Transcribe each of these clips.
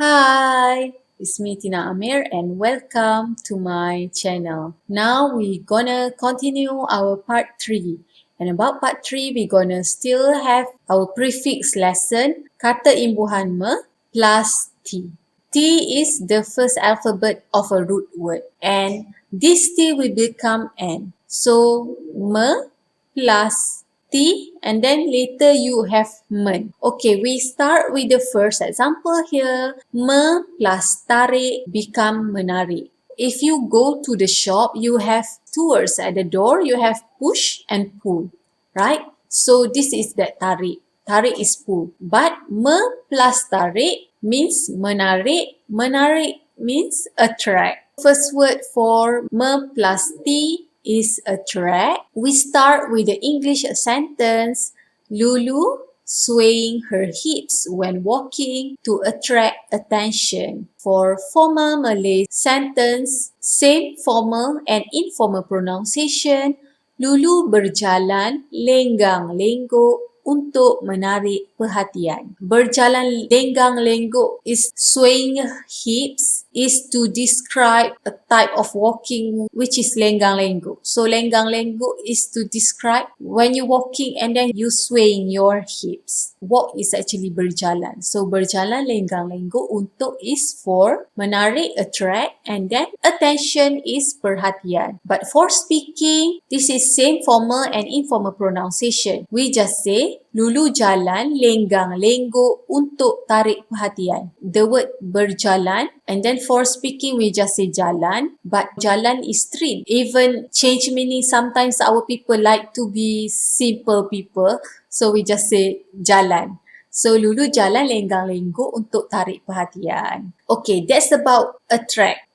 Hi, it's me Tina Amir and welcome to my channel. Now we're gonna continue our part 3. And about part 3, we're gonna still have our prefix lesson, Kata Imbuhan me+T. T is the first alphabet of a root word and this T will become N. So me plus T and then later you have men. Okay, we start with the first example here. Me plus tarik become menarik. If you go to the shop, you have two words at the door. You have push and pull, right? So this is that tarik. Tarik is pull. But me plus tarik means menarik. Menarik means attract. First word for me plus T is attract. We start with the English sentence. Lulu swaying her hips when walking to attract attention. For formal Malay sentence, same formal and informal pronunciation. Lulu berjalan lenggang-lenggok untuk menarik perhatian. Berjalan lenggang-lenggok is swaying hips is to describe a type of walking which is lenggang-lenggok. So lenggang-lenggok is to describe when you're walking and then you swaying your hips. Walk is actually berjalan. So berjalan lenggang-lenggok untuk is for menarik, attract, and then attention is perhatian. But for speaking, this is same formal and informal pronunciation. We just say Lulu jalan lenggang-lenggok untuk tarik perhatian. The word berjalan and then for speaking we just say jalan, but jalan is street. Even change meaning, sometimes our people like to be simple people, so we just say jalan. So Lulu jalan lenggang-lenggok untuk tarik perhatian. Okay, that's about attract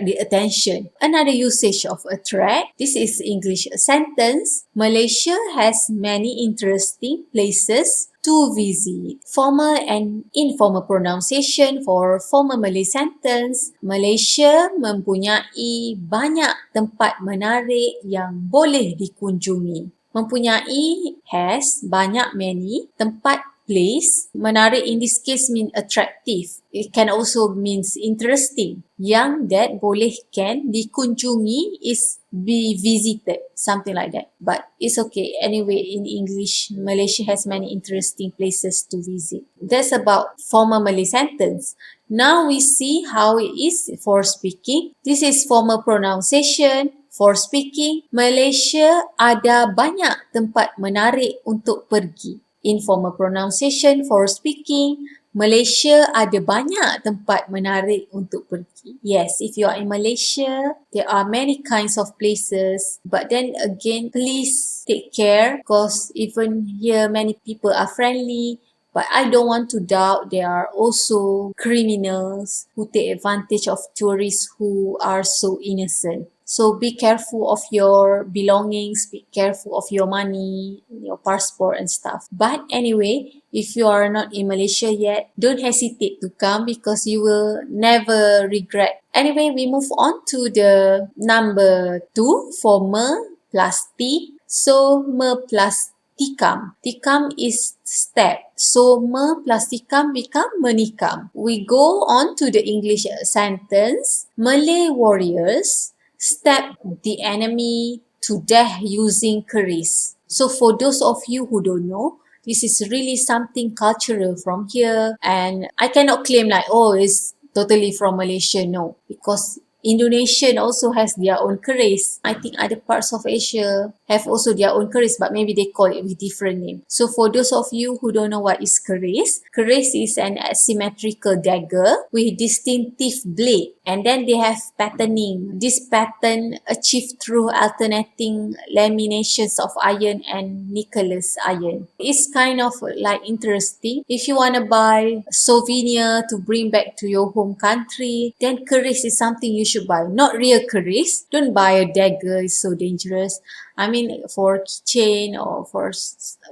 the attention. Another usage of attract, this is English sentence. Malaysia has many interesting places to visit. Formal and informal pronunciation for formal Malay sentence. Malaysia mempunyai banyak tempat menarik yang boleh dikunjungi. Mempunyai has banyak, many, tempat place. Menarik in this case mean attractive. It can also means interesting. Yang that boleh can dikunjungi is be visited, something like that. But it's okay. Anyway, in English, Malaysia has many interesting places to visit. That's about formal Malay sentence. Now we see how it is for speaking. This is formal pronunciation. For speaking, Malaysia ada banyak tempat menarik untuk pergi. Informal pronunciation for speaking, Malaysia ada banyak tempat menarik untuk pergi. Yes, if you are in Malaysia, there are many kinds of places. But then again, please take care because even here many people are friendly. But I don't want to doubt there are also criminals who take advantage of tourists who are so innocent. So be careful of your belongings, be careful of your money, your passport and stuff. But anyway, if you are not in Malaysia yet, don't hesitate to come because you will never regret. Anyway, we move on to the number 2 for me plus T. So me plus tikam. Tikam is step. So me plus tikam become menikam. We go on to the English sentence. Malay warriors stab the enemy to death using keris. So for those of you who don't know, this is really something cultural from here, and I cannot claim like, oh, it's totally from Malaysia. No, because Indonesian also has their own keris. I think other parts of Asia have also their own keris, but maybe they call it with different name. So for those of you who don't know what is keris is an asymmetrical dagger with distinctive blade, and then they have patterning. This pattern achieved through alternating laminations of iron and nickelus iron. It's kind of like interesting. If you want to buy souvenir to bring back to your home country, then keris is something you should buy. Not real keris. Don't buy a dagger, it's so dangerous. I mean, for keychain or for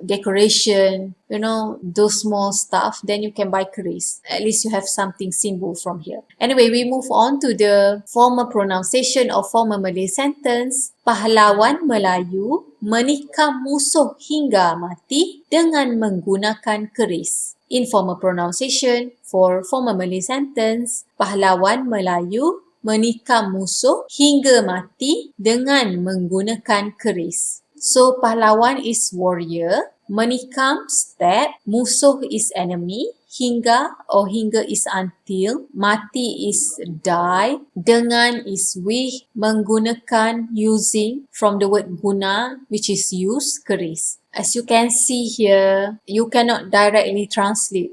decoration, you know, those small stuff, then you can buy keris. At least you have something symbol from here. Anyway, we move on to the formal pronunciation of formal Malay sentence. Pahlawan Melayu menikam musuh hingga mati dengan menggunakan keris. Informal pronunciation for formal Malay sentence, pahlawan Melayu menikam musuh hingga mati dengan menggunakan keris. So pahlawan is warrior, menikam stab, musuh is enemy, hingga is until, mati is die, dengan is with, menggunakan using from the word guna which is use, keris. As you can see here, you cannot directly translate,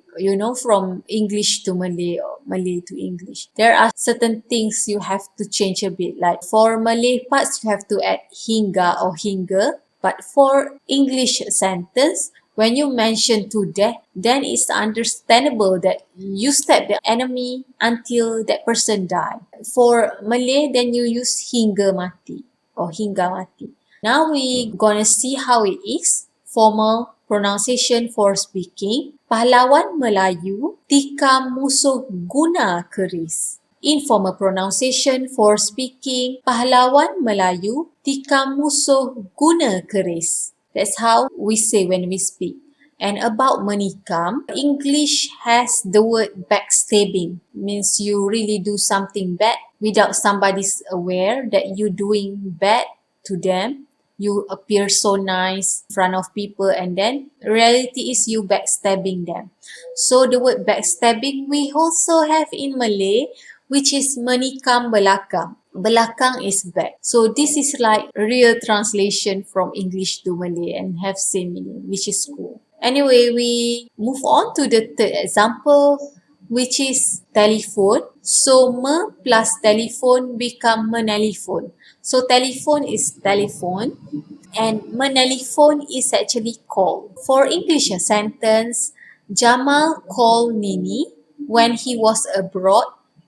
from English to Malay or Malay to English. There are certain things you have to change a bit. Like for Malay parts, you have to add hingga or hingga. But for English sentence, when you mention to death, then it's understandable that you stab the enemy until that person die. For Malay, then you use hingga mati or hingga mati. Now we gonna see how it is. Formal pronunciation for speaking, pahlawan Melayu tikam musuh guna keris. Informal pronunciation for speaking, pahlawan Melayu tikam musuh guna keris. That's how we say when we speak. And about menikam, English has the word backstabbing. Means you really do something bad without somebody's aware that you're doing bad to them. You appear so nice in front of people and then reality is you backstabbing them. So the word backstabbing we also have in Malay, which is menikam belakang. Belakang is back. So this is like real translation from English to Malay and have same meaning, which is cool. Anyway, we move on to the third example, which is telephone. So me plus telephone become menelpon. So telephone is telephone and menelpon is actually call. For English sentence, Jamal called Nini when he was abroad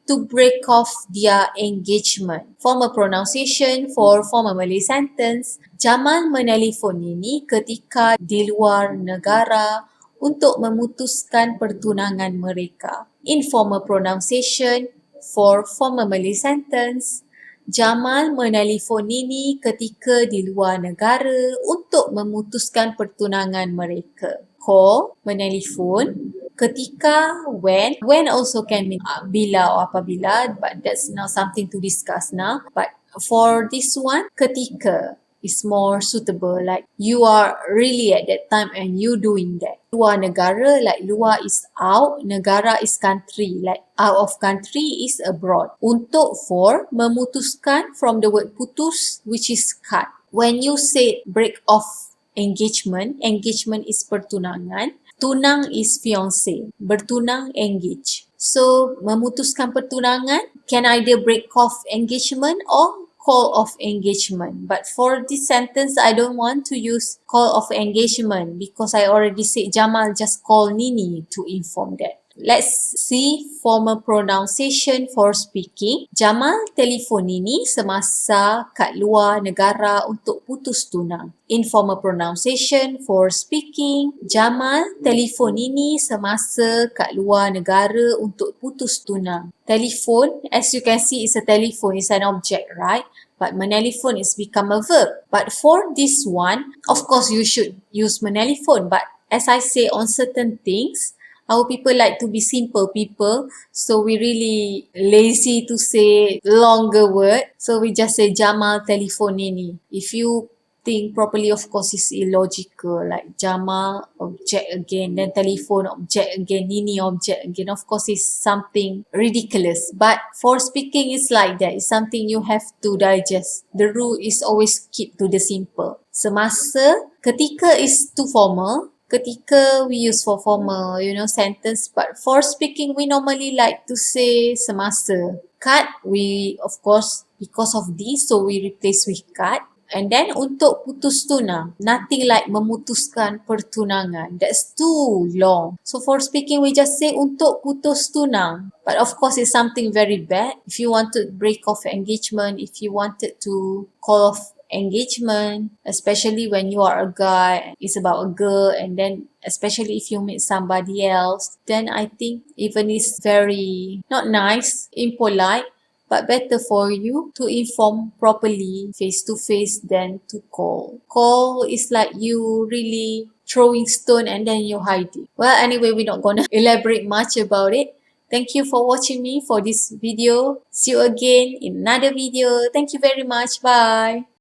to break off their engagement. Formal pronunciation for formal Malay sentence, Jamal menelpon Nini ketika di luar negara untuk memutuskan pertunangan mereka. Informal pronunciation for formal Malay sentence, Jamal menelpon Nini ketika di luar negara untuk memutuskan pertunangan mereka. Call, menelpon, ketika, when also can mean bila or apabila, but that's not something to discuss now. But for this one, ketika is more suitable, like you are really at that time and you doing that. Luar negara, like luar is out, negara is country, like out of country is abroad. Untuk for, memutuskan from the word putus, which is cut. When you say break off engagement, engagement is pertunangan, tunang is fiancé, bertunang engage. So memutuskan pertunangan can either break off engagement or call of engagement. But for this sentence, I don't want to use call of engagement because I already said Jamal just call Nini to inform that. Let's see formal pronunciation for speaking. Jamal telefon Nini semasa kat luar negara untuk putus tunang. Informal pronunciation for speaking. Jamal telefon Nini semasa kat luar negara untuk putus tunang. Telephone, as you can see, is a telephone, is an object, right? But menelpon is become a verb. But for this one, of course, you should use menelpon. But as I say, on certain things, our people like to be simple people, so we really lazy to say longer word. So we just say Jamal telefon Nini. If you think properly, of course, it's illogical. Like Jamal, object again, then telephone, object again, Nini, object again. Of course, it's something ridiculous. But for speaking, it's like that. It's something you have to digest. The rule is always keep to the simple. Semasa, ketika is too formal. Ketika we use for formal, sentence. But for speaking, we normally like to say semasa. Cut, we, of course, because of this, so we replace with cut. And then untuk putus tunang, nothing like memutuskan pertunangan. That's too long. So for speaking, we just say untuk putus tunang. But of course, it's something very bad. If you want to break off engagement, if you wanted to call off engagement, especially when you are a guy, it's about a girl, and then especially if you meet somebody else, then I think even it's very not nice, impolite, but better for you to inform properly face to face than to call. Call is like you really throwing stone and then you hide it. Well, anyway, we're not gonna elaborate much about it. Thank you for watching me for this video. See you again in another video. Thank you very much. Bye.